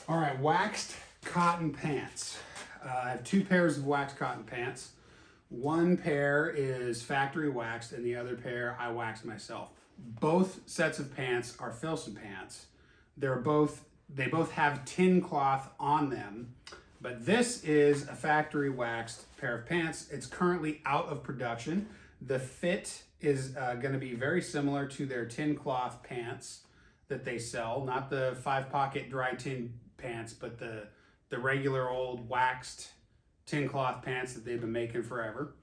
All right, waxed cotton pants. I have two pairs of waxed cotton pants. One pair is factory waxed and the other pair I waxed myself. Both sets of pants are Filson pants. They both have tin cloth on them, but this is a factory waxed pair of pants. It's currently out of production. The fit is going to be very similar to their tin cloth pants that they sell, not the 5-pocket dry tin pants, but the regular old waxed tin cloth pants that they've been making forever.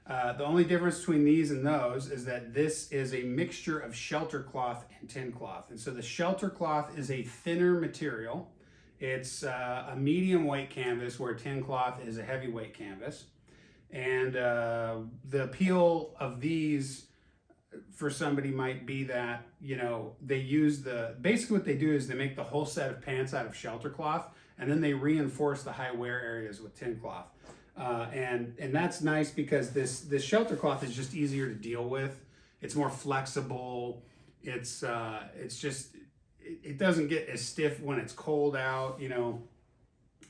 The only difference between these and those is that this is a mixture of shelter cloth and tin cloth. And so the shelter cloth is a thinner material. It's a medium weight canvas where tin cloth is a heavyweight canvas. And the appeal of these for somebody might be that, you know, they use basically what they do is they make the whole set of pants out of shelter cloth and then they reinforce the high wear areas with tin cloth. And that's nice because this shelter cloth is just easier to deal with. It's more flexible. It doesn't get as stiff when it's cold out, you know.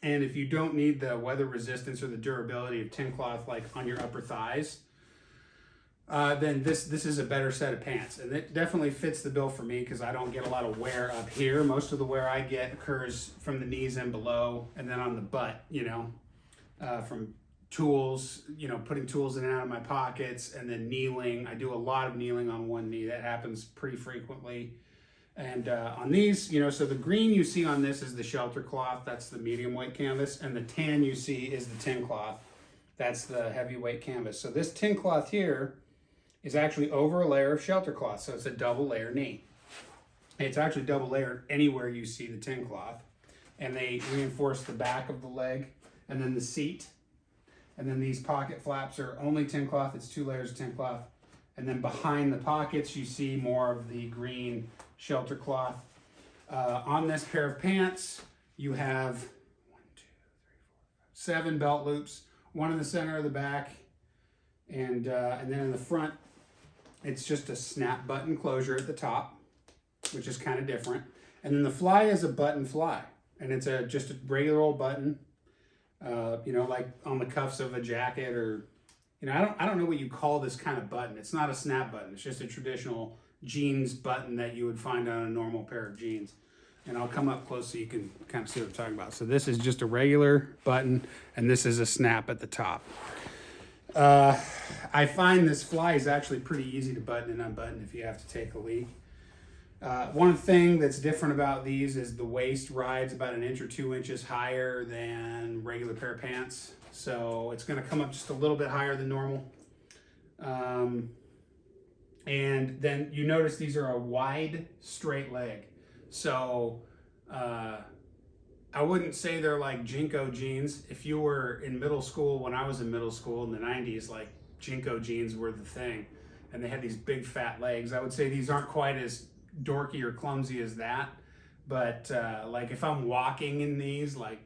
And if you don't need the weather resistance or the durability of tin cloth like on your upper thighs, then this is a better set of pants. And it definitely fits the bill for me because I don't get a lot of wear up here. Most of the wear I get occurs from the knees and below, and then on the butt, you know, from tools, you know, putting tools in and out of my pockets, and then kneeling. I do a lot of kneeling on one knee. That happens pretty frequently. And on these, you know, so the green you see on this is the shelter cloth. That's the medium weight canvas. And the tan you see is the tin cloth. That's the heavyweight canvas. So this tin cloth here is actually over a layer of shelter cloth. So it's a double layer knee. It's actually double layered anywhere you see the tin cloth. And they reinforce the back of the leg and then the seat. And then these pocket flaps are only tin cloth. It's 2 layers of tin cloth. And then behind the pockets, you see more of the green shelter cloth. On this pair of pants, you have 7 belt loops, one in the center of the back, and then in the front, it's just a snap button closure at the top, which is kind of different. And then the fly is a button fly, and it's just a regular old button, you know, like on the cuffs of a jacket, or, you know, I don't know what you call this kind of button. It's not a snap button. It's just a traditional jeans button that you would find on a normal pair of jeans. And I'll come up close so you can kind of see what I'm talking about. So this is just a regular button, and this is a snap at the top. I find this fly is actually pretty easy to button and unbutton if you have to take a leak. One thing that's different about these is the waist rides about 1 inch or 2 inches higher than regular pair of pants. So it's going to come up just a little bit higher than normal. And then you notice these are a wide straight leg. So I wouldn't say they're like Jinko jeans. If you were in middle school, when I was in middle school in the 90s, like Jinko jeans were the thing. And they had these big fat legs. I would say these aren't quite as dorky or clumsy as that. But like if I'm walking in these, like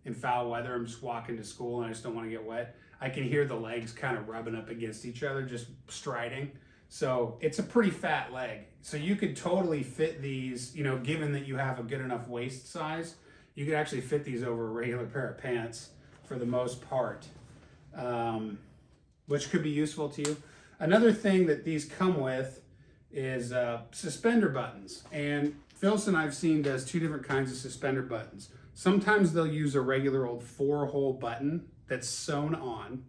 in foul weather, I'm just walking to school and I just don't want to get wet, I can hear the legs kind of rubbing up against each other, just striding. So it's a pretty fat leg. So you could totally fit these, you know, given that you have a good enough waist size, you could actually fit these over a regular pair of pants for the most part, which could be useful to you. Another thing that these come with is suspender buttons. And Filson, I've seen, does 2 different kinds of suspender buttons. Sometimes they'll use a regular old 4-hole button that's sewn on.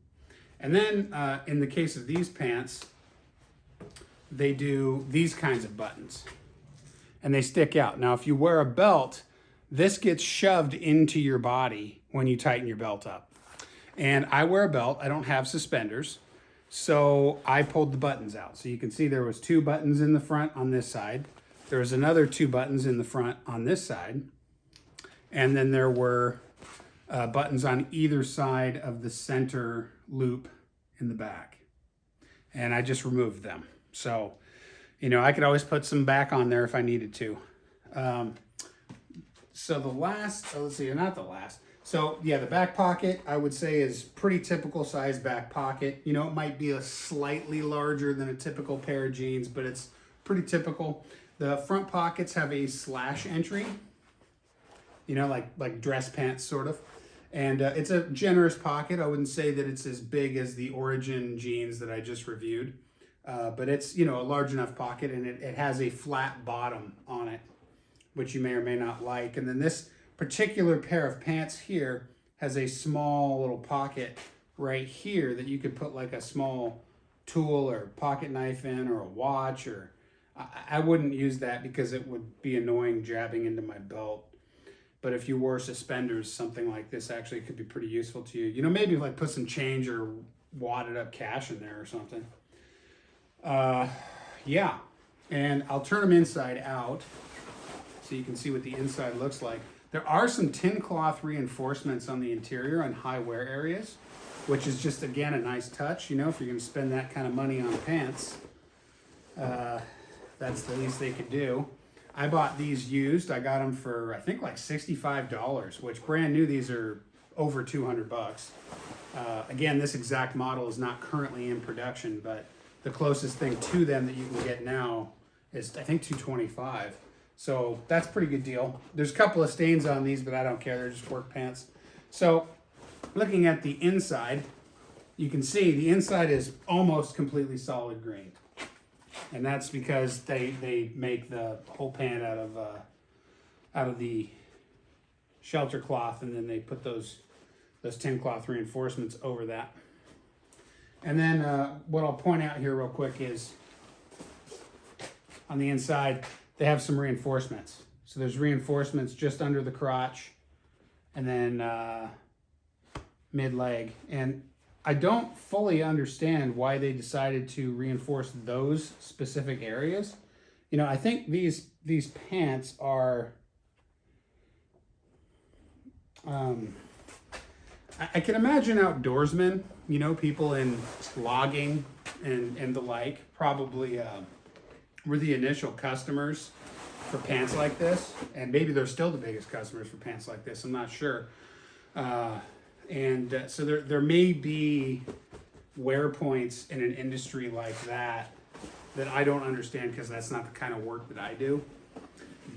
And then in the case of these pants, they do these kinds of buttons and they stick out. Now, if you wear a belt, this gets shoved into your body when you tighten your belt up. And I wear a belt, I don't have suspenders, so I pulled the buttons out. So you can see there was 2 buttons in the front on this side. There was another 2 buttons in the front on this side. And then there were buttons on either side of the center loop in the back. And I just removed them. So, you know, I could always put some back on there if I needed to. So the last, let's see, not the last. So yeah, the back pocket I would say is pretty typical size back pocket. You know, it might be a slightly larger than a typical pair of jeans, but it's pretty typical. The front pockets have a slash entry. you know, like dress pants sort of. And it's a generous pocket. I wouldn't say that it's as big as the Origin jeans that I just reviewed, but it's, you know, a large enough pocket, and it has a flat bottom on it, which you may or may not like. And then this particular pair of pants here has a small little pocket right here that you could put like a small tool or pocket knife in, or a watch, or I wouldn't use that because it would be annoying jabbing into my belt. But if you wore suspenders, something like this actually could be pretty useful to you. You know, maybe like put some change or wadded up cash in there or something. Yeah, and I'll turn them inside out so you can see what the inside looks like. There are some tin cloth reinforcements on the interior on high wear areas, which is just, again, a nice touch. You know, if you're going to spend that kind of money on pants, that's the least they could do. I bought these used. I got them for, I think, like $65, which brand new, these are over 200 bucks. Again, this exact model is not currently in production, but the closest thing to them that you can get now is, I think, $225. So that's a pretty good deal. There's a couple of stains on these, but I don't care. They're just work pants. So looking at the inside, you can see the inside is almost completely solid green. And that's because they make the whole pant out of the shelter cloth, and then they put those tin cloth reinforcements over that. And then what I'll point out here real quick is on the inside, they have some reinforcements. So there's reinforcements just under the crotch and then mid-leg. And I don't fully understand why they decided to reinforce those specific areas. You know, I think these pants are, I can imagine outdoorsmen, you know, people in logging and the like, probably were the initial customers for pants like this. And maybe they're still the biggest customers for pants like this, I'm not sure. So there may be wear points in an industry like that I don't understand, because that's not the kind of work that I do.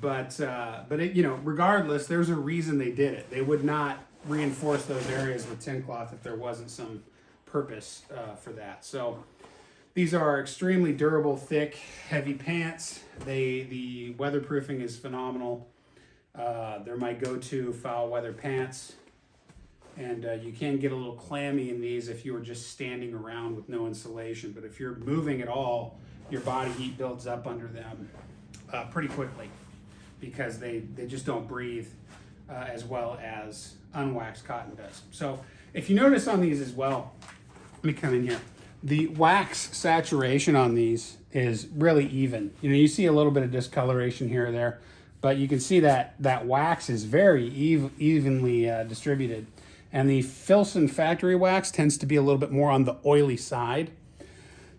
But it, you know, regardless, there's a reason they did it. They would not reinforce those areas with tin cloth if there wasn't some purpose for that. So these are extremely durable, thick, heavy pants. The weatherproofing is phenomenal. They're my go-to foul weather pants. And you can get a little clammy in these if you are just standing around with no insulation. But if you're moving at all, your body heat builds up under them pretty quickly, because they just don't breathe as well as unwaxed cotton does. So if you notice on these as well, let me come in here. The wax saturation on these is really even. You know, you see a little bit of discoloration here or there, but you can see that wax is very evenly distributed. And the Filson factory wax tends to be a little bit more on the oily side.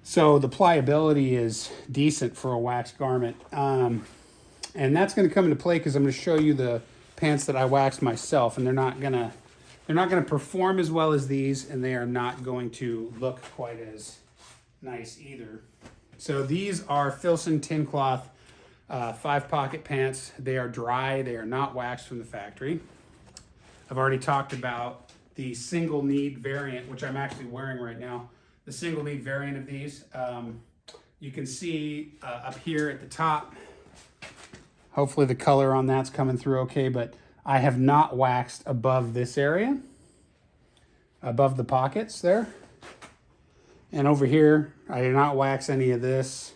So the pliability is decent for a waxed garment. And that's gonna come into play because I'm gonna show you the pants that I waxed myself, and they're not gonna perform as well as these, and they are not going to look quite as nice either. So these are Filson tin cloth 5-pocket pants. They are dry, they are not waxed from the factory. I've already talked about the single kneed variant, which I'm actually wearing right now. The single kneed variant of these, you can see up here at the top, hopefully the color on that's coming through okay, but I have not waxed above this area, above the pockets there. And over here, I did not wax any of this.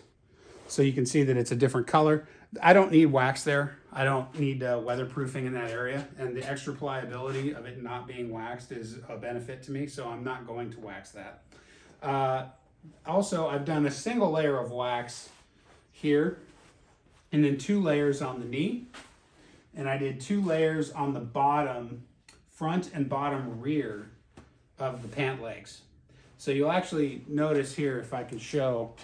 So you can see that it's a different color. I don't need wax there. I don't need weatherproofing in that area. And the extra pliability of it not being waxed is a benefit to me, so I'm not going to wax that. Also, I've done a single layer of wax here, and then 2 layers on the knee. And I did 2 layers on the bottom, front and bottom rear of the pant legs. So you'll actually notice here, if I can show,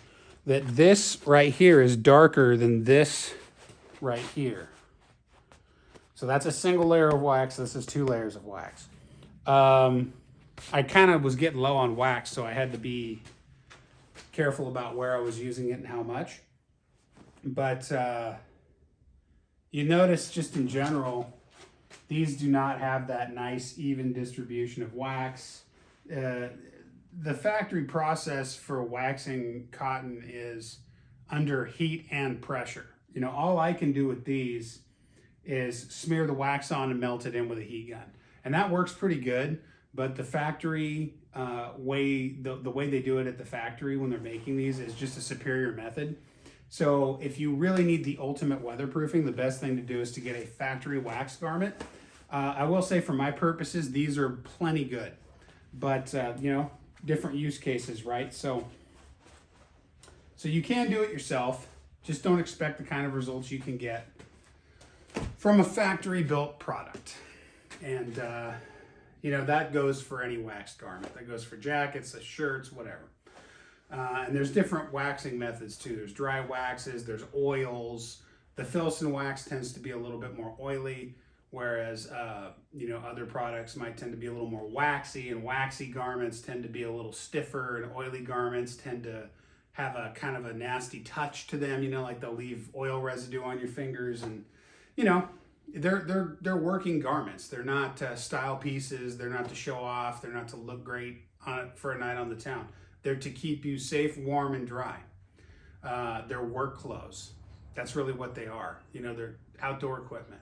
that this right here is darker than this right here. So that's a single layer of wax. This is 2 layers of wax. I kind of was getting low on wax, so I had to be careful about where I was using it and how much. But you notice just in general, These do not have that nice even distribution of wax. The factory process for waxing cotton is under heat and pressure. You know, all I can do with these is smear the wax on and melt it in with a heat gun. And that works pretty good, but the factory way, the way they do it at the factory when they're making these is just a superior method. So if you really need the ultimate weatherproofing, the best thing to do is to get a factory wax garment. I will say for my purposes, these are plenty good, but you know, different use cases, right? So you can do it yourself. Just don't expect the kind of results you can get from a factory built product. And you know, that goes for any waxed garment. That goes for jackets, shirts, whatever. And there's different waxing methods too. There's dry waxes, there's oils. The Filson wax tends to be a little bit more oily, whereas you know, other products might tend to be a little more waxy, and waxy garments tend to be a little stiffer, and oily garments tend to have a kind of a nasty touch to them, you know, like they'll leave oil residue on your fingers. And you know, they're working garments. They're not style pieces. They're not to show off. They're not to look great on for a night on the town. They're to keep you safe, warm, and dry. They're work clothes. That's really what they are. You know, they're outdoor equipment.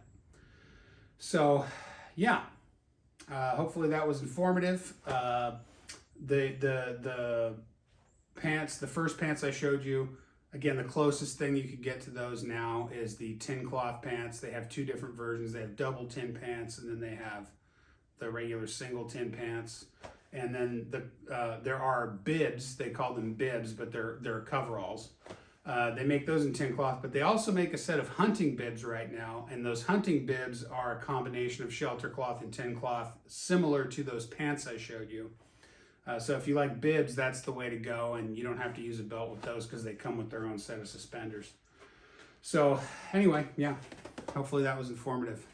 So, yeah. Hopefully that was informative. The pants, the first pants I showed you, again, the closest thing you could get to those now is the tin cloth pants. They have two different versions. They have double tin pants, and then they have the regular single tin pants. And then there are bibs. They call them bibs, but they're coveralls. They make those in tin cloth, but they also make a set of hunting bibs right now. And those hunting bibs are a combination of shelter cloth and tin cloth, similar to those pants I showed you. So if you like bibs, that's the way to go, and you don't have to use a belt with those because they come with their own set of suspenders. So anyway, yeah, hopefully that was informative.